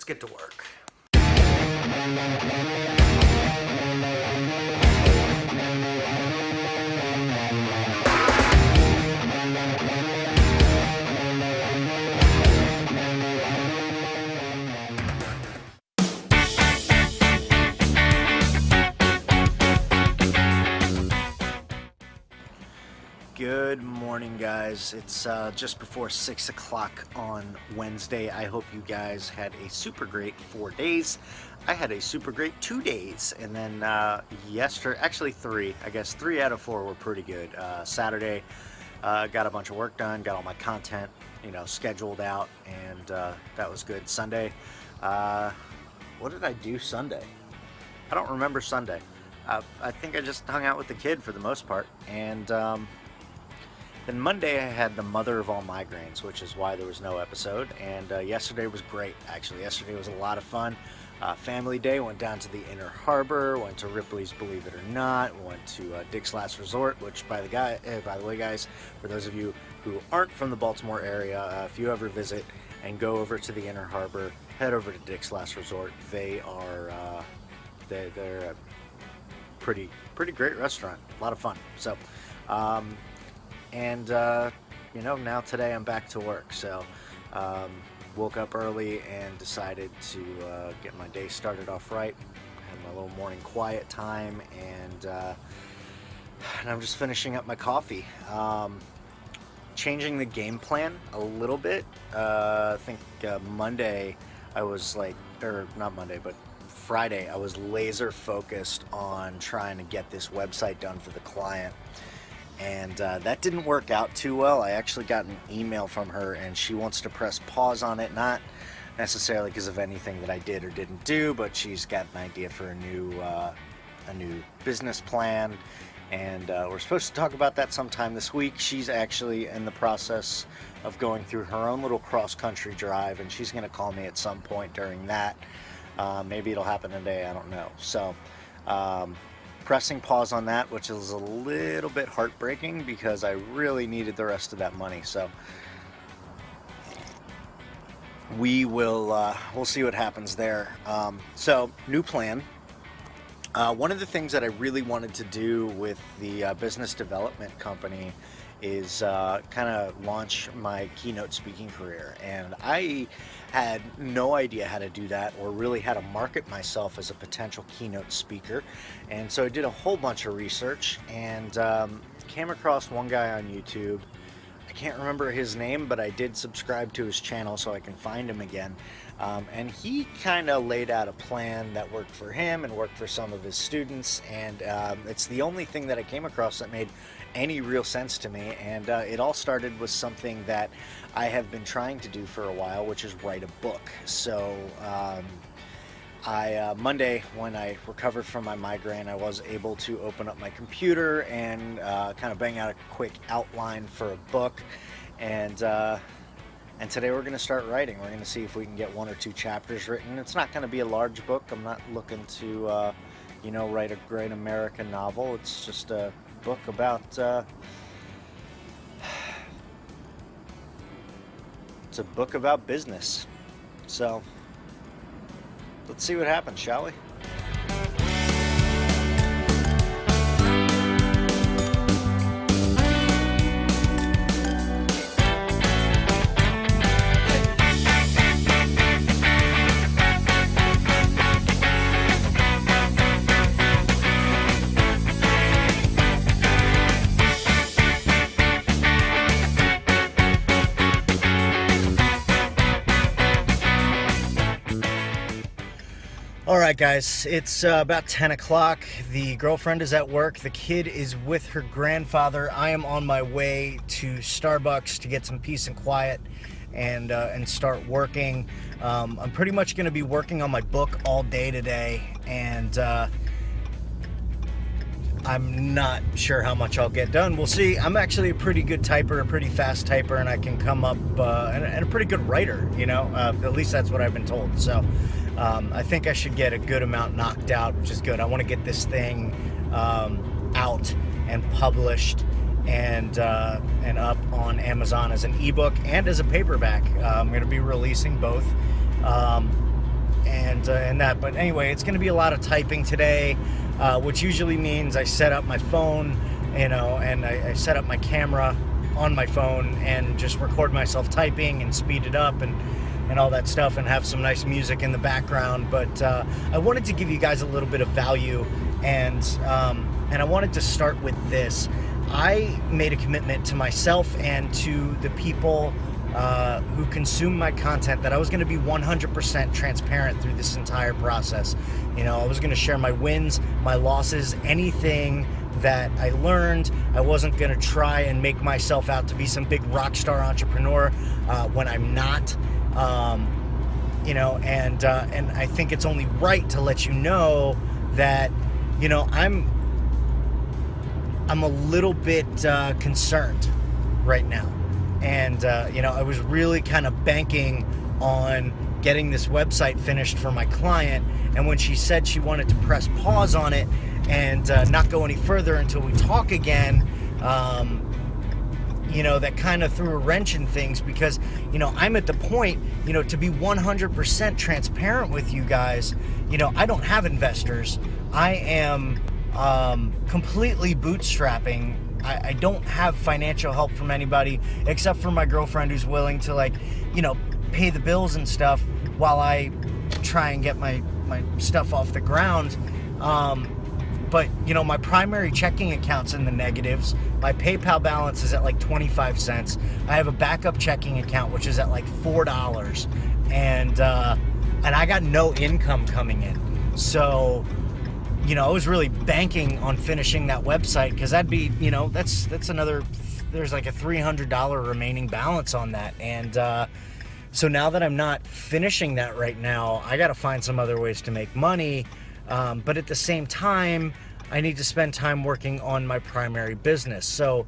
let's get to work. Good morning, guys. It's just before 6 o'clock on Wednesday. I hope you guys had a super great 4 days. I had a super great 2 days, and then yesterday, actually 3. I guess 3 out of 4 were pretty good. Saturday, got a bunch of work done, got all my content, scheduled out, and that was good. Sunday, what did I do Sunday? I don't remember Sunday. I think I just hung out with the kid for the most part, and then Monday I had the mother of all migraines, which is why there was no episode, and yesterday was great, actually. Yesterday was a lot of fun. Family day, went down to the Inner Harbor, went to Ripley's Believe It or Not, went to Dick's Last Resort, which by the way, guys, for those of you who aren't from the Baltimore area, if you ever visit and go over to the Inner Harbor, head over to Dick's Last Resort. They are they're a pretty great restaurant, a lot of fun. So now today I'm back to work, so woke up early and decided to get my day started off right. Had my little morning quiet time, and I'm just finishing up my coffee. Changing the game plan a little bit. I think Monday I was not Monday, but Friday I was laser focused on trying to get this website done for the client. And that didn't work out too well. I actually got an email from her, and she wants to press pause on it, not necessarily because of anything that I did or didn't do, but she's got an idea for a new business plan, and we're supposed to talk about that sometime this week. She's actually in the process of going through her own little cross-country drive, and she's going to call me at some point during that. Maybe it'll happen today, I don't know. So pressing pause on that, which is a little bit heartbreaking because I really needed the rest of that money. So we'll see what happens there. So new plan. One of the things that I really wanted to do with the business development company is kind of launch my keynote speaking career, and I had no idea how to do that or really how to market myself as a potential keynote speaker. And so I did a whole bunch of research and came across one guy on YouTube. I can't remember his name, but I did subscribe to his channel so I can find him again. And he kind of laid out a plan that worked for him and worked for some of his students, and it's the only thing that I came across that made any real sense to me. And it all started with something that I have been trying to do for a while, which is write a book. So Monday, when I recovered from my migraine, I was able to open up my computer and kind of bang out a quick outline for a book, and today we're going to start writing. We're going to see if we can get 1 or 2 chapters written. It's not going to be a large book. I'm not looking to write a great American novel. It's just a book about business. So let's see what happens, shall we? All right, guys, it's about 10 o'clock. The girlfriend is at work. The kid is with her grandfather. I am on my way to Starbucks to get some peace and quiet and start working. I'm pretty much going to be working on my book all day today, and I'm not sure how much I'll get done. We'll see. I'm actually a pretty good typer, a pretty fast typer, and I can come up and a pretty good writer, at least that's what I've been told. So I think I should get a good amount knocked out, which is good. I want to get this thing out and published and up on Amazon as an ebook and as a paperback. I'm going to be releasing both. and that. But anyway, it's going to be a lot of typing today, which usually means I set up my phone, and I set up my camera on my phone and just record myself typing and speed it up and all that stuff, and have some nice music in the background. But I wanted to give you guys a little bit of value, and I wanted to start with this. I made a commitment to myself and to the people who consume my content that I was going to be 100% transparent through this entire process. I was going to share my wins, my losses, anything that I learned. I wasn't going to try and make myself out to be some big rock star entrepreneur when I'm not. And I think it's only right to let you know that, I'm a little bit concerned right now. And, I was really kind of banking on getting this website finished for my client. And when she said she wanted to press pause on it and not go any further until we talk again, that kind of threw a wrench in things, because, I'm at the point, to be 100% transparent with you guys, I don't have investors. I am completely bootstrapping. I don't have financial help from anybody except for my girlfriend, who's willing to pay the bills and stuff while I try and get my stuff off the ground. But my primary checking account's in the negatives. My PayPal balance is at like 25 cents. I have a backup checking account which is at like $4, and I got no income coming in. So I was really banking on finishing that website, because that'd be, that's another, there's like a $300 remaining balance on that. And so now that I'm not finishing that right now, I got to find some other ways to make money. But at the same time, I need to spend time working on my primary business. So,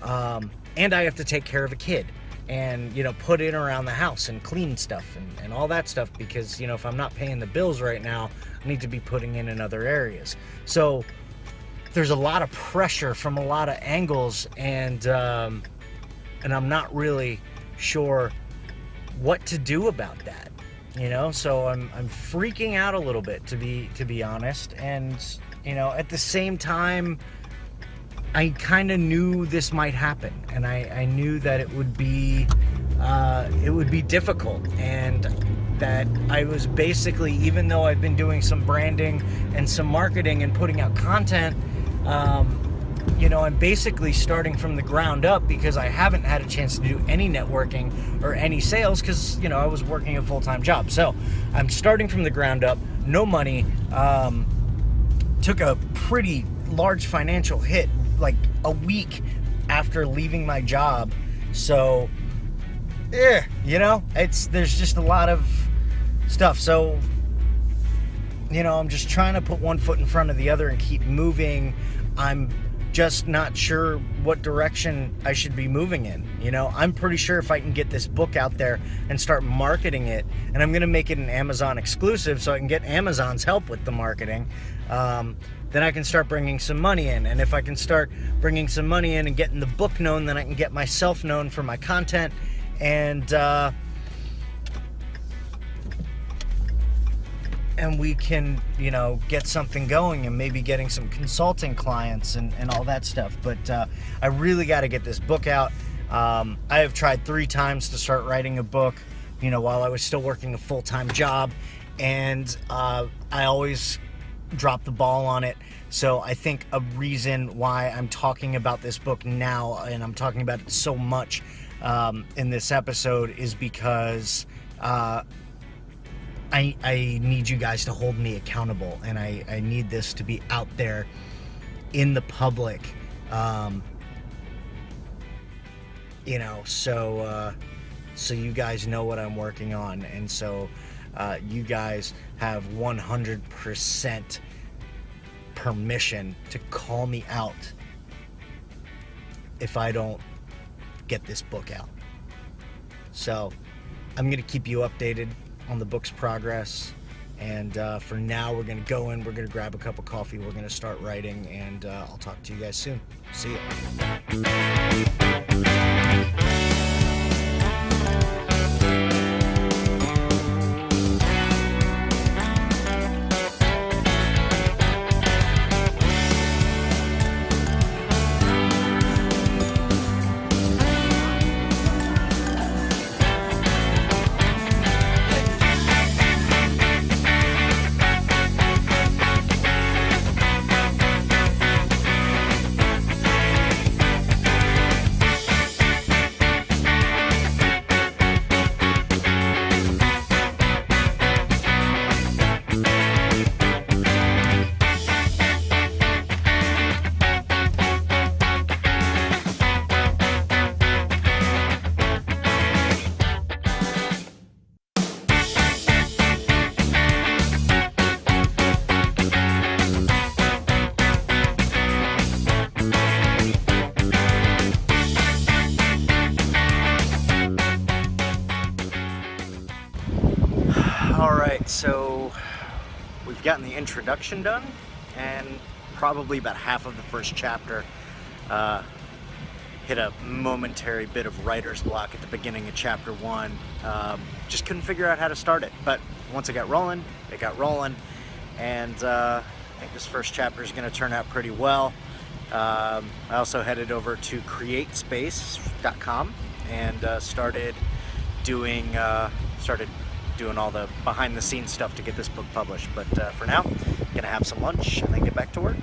and I have to take care of a kid and, put in around the house and clean stuff and all that stuff, because, if I'm not paying the bills right now, I need to be putting in other areas. So there's a lot of pressure from a lot of angles, and I'm not really sure what to do about that. So I'm freaking out a little bit, to be honest. And, at the same time, I kind of knew this might happen, and I knew that it would be difficult, and that I was basically, even though I've been doing some branding and some marketing and putting out content, I'm basically starting from the ground up, because I haven't had a chance to do any networking or any sales, because, I was working a full-time job. So I'm starting from the ground up, no money, took a pretty large financial hit like a week after leaving my job. So, there's just a lot of stuff. So, I'm just trying to put one foot in front of the other and keep moving. I'm just not sure what direction I should be moving in. I'm pretty sure if I can get this book out there and start marketing it, and I'm going to make it an Amazon exclusive so I can get Amazon's help with the marketing, then I can start bringing some money in. And if I can start bringing some money in and getting the book known, then I can get myself known for my content, and we can, get something going, and maybe getting some consulting clients and all that stuff. But I really got to get this book out. I have tried 3 times to start writing a book, while I was still working a full-time job, and I always drop the ball on it. So I think a reason why I'm talking about this book now, and I'm talking about it so much in this episode, is because I need you guys to hold me accountable, and I need this to be out there in the public, so you guys know what I'm working on, and so you guys have 100% permission to call me out if I don't get this book out. So I'm going to keep you updated on the book's progress, and for now we're going to go in, we're going to grab a cup of coffee, we're going to start writing, and I'll talk to you guys soon. See ya. All right, so we've gotten the introduction done, and probably about half of the first chapter hit a momentary bit of writer's block at the beginning of chapter 1. Just couldn't figure out how to start it, but once it got rolling, and I think this first chapter is going to turn out pretty well. I also headed over to createspace.com and started doing all the behind the scenes stuff to get this book published. But for now, I'm gonna have some lunch and then get back to work.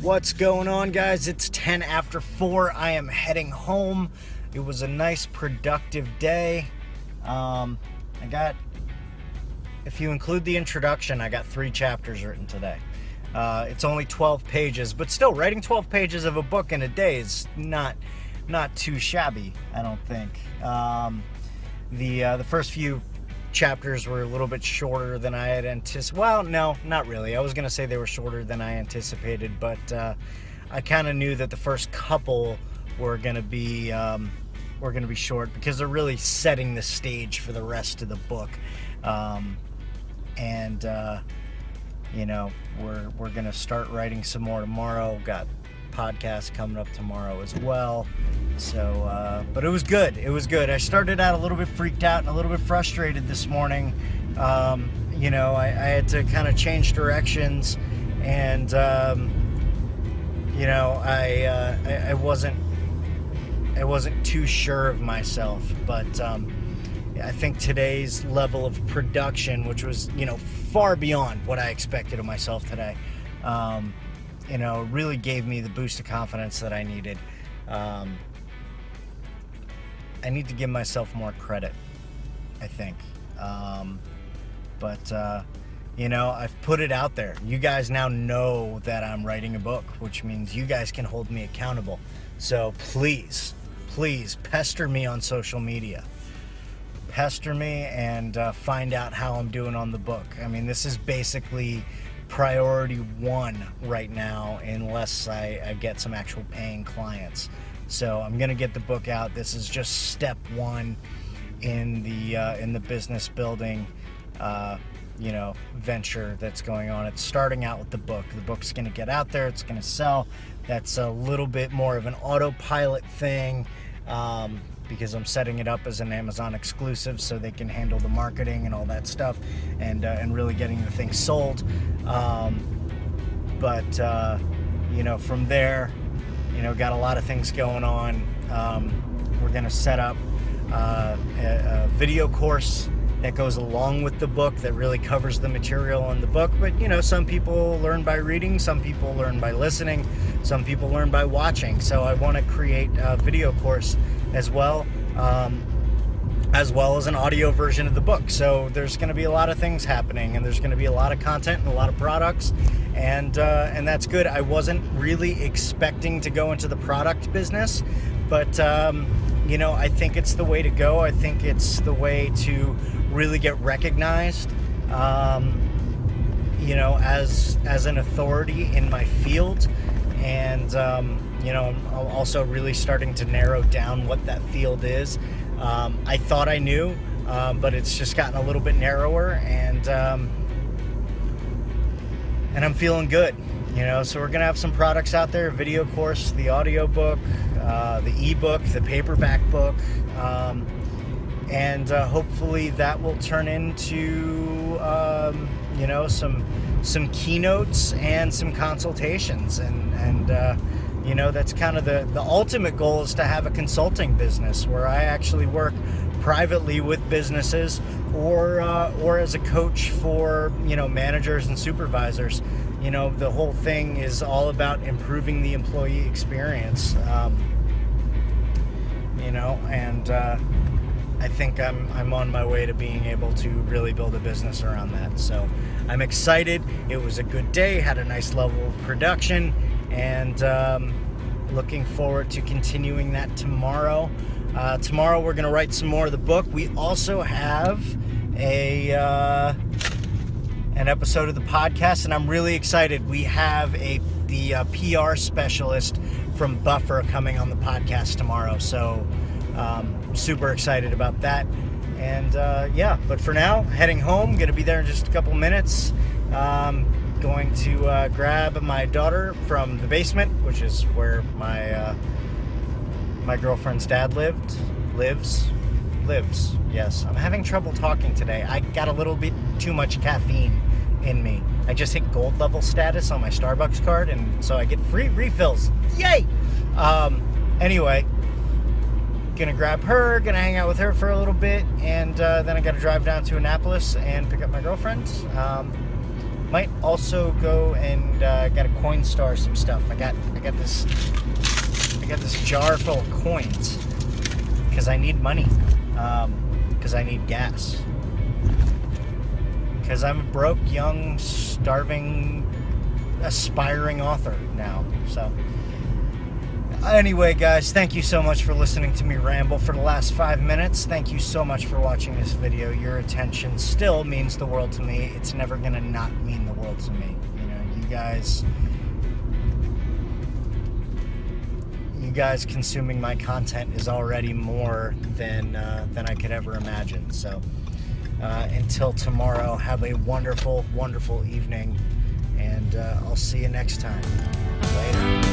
What's going on, guys? It's 10 after 4. I am heading home. It was a nice, productive day. If you include the introduction, I got 3 chapters written today. It's only 12 pages, but still, writing 12 pages of a book in a day is not too shabby, I don't think. The first few chapters were a little bit shorter than I had anticipated. Well, no, not really. I was going to say they were shorter than I anticipated, but I kind of knew that the first couple were going to be short because they're really setting the stage for the rest of the book. We're going to start writing some more tomorrow. Got podcast coming up tomorrow as well. So, but it was good. I started out a little bit freaked out and a little bit frustrated this morning. I had to kind of change directions, and I wasn't too sure of myself. But I think today's level of production, which was far beyond what I expected of myself today, really gave me the boost of confidence that I needed. I need to give myself more credit, I think. I've put it out there. You guys now know that I'm writing a book, which means you guys can hold me accountable. So please pester me on social media. Pester me and find out how I'm doing on the book. I mean, this is basically priority 1 right now, unless I get some actual paying clients. So I'm gonna get the book out. This is just step 1 in the business building venture that's going on. It's starting out with the book. The book's gonna get out there. It's gonna sell. That's a little bit more of an autopilot thing. Because I'm setting it up as an Amazon exclusive, so they can handle the marketing and all that stuff, and really getting the thing sold. From there, got a lot of things going on. We're gonna set up a video course that goes along with the book that really covers the material in the book. But some people learn by reading, some people learn by listening, some people learn by watching. So I want to create a video course as well as an audio version of the book. So there's going to be a lot of things happening, and there's going to be a lot of content and a lot of products, and that's good. I wasn't really expecting to go into the product business, but I think it's the way to go. I think it's the way to really get recognized, as an authority in my field. And I'm also really starting to narrow down what that field is. I thought I knew, but it's just gotten a little bit narrower, and I'm feeling good. So we're gonna have some products out there: video course, the audio book, the ebook, the paperback book, and hopefully that will turn into some keynotes and some consultations, and that's kind of the ultimate goal, is to have a consulting business where I actually work privately with businesses, or as a coach for managers and supervisors. The whole thing is all about improving the employee experience. And I think I'm on my way to being able to really build a business around that. So I'm excited. It was a good day, had a nice level of production, and looking forward to continuing that tomorrow. Tomorrow we're going to write some more of the book. We also have an episode of the podcast, and I'm really excited. We have the PR specialist from Buffer coming on the podcast tomorrow, so super excited about that. And but for now, heading home. Gonna be there in just a couple minutes. Going to grab my daughter from the basement, which is where my girlfriend's dad lives. Yes, I'm having trouble talking today. I got a little bit too much caffeine in me. I just hit gold level status on my Starbucks card, and so I get free refills. Yay! Anyway, gonna grab her, gonna hang out with her for a little bit, and then I gotta drive down to Annapolis and pick up my girlfriend. Might also go and gotta Coinstar some stuff. I got this jar full of coins because I need money, because I need gas, because I'm a broke, young, starving, aspiring author now. So anyway, guys, thank you so much for listening to me ramble for the last 5 minutes. Thank you so much for watching this video. Your attention still means the world to me. It's never gonna not mean the world to me. You guys consuming my content is already more than I could ever imagine. So until tomorrow, have a wonderful, wonderful evening, and I'll see you next time. Later.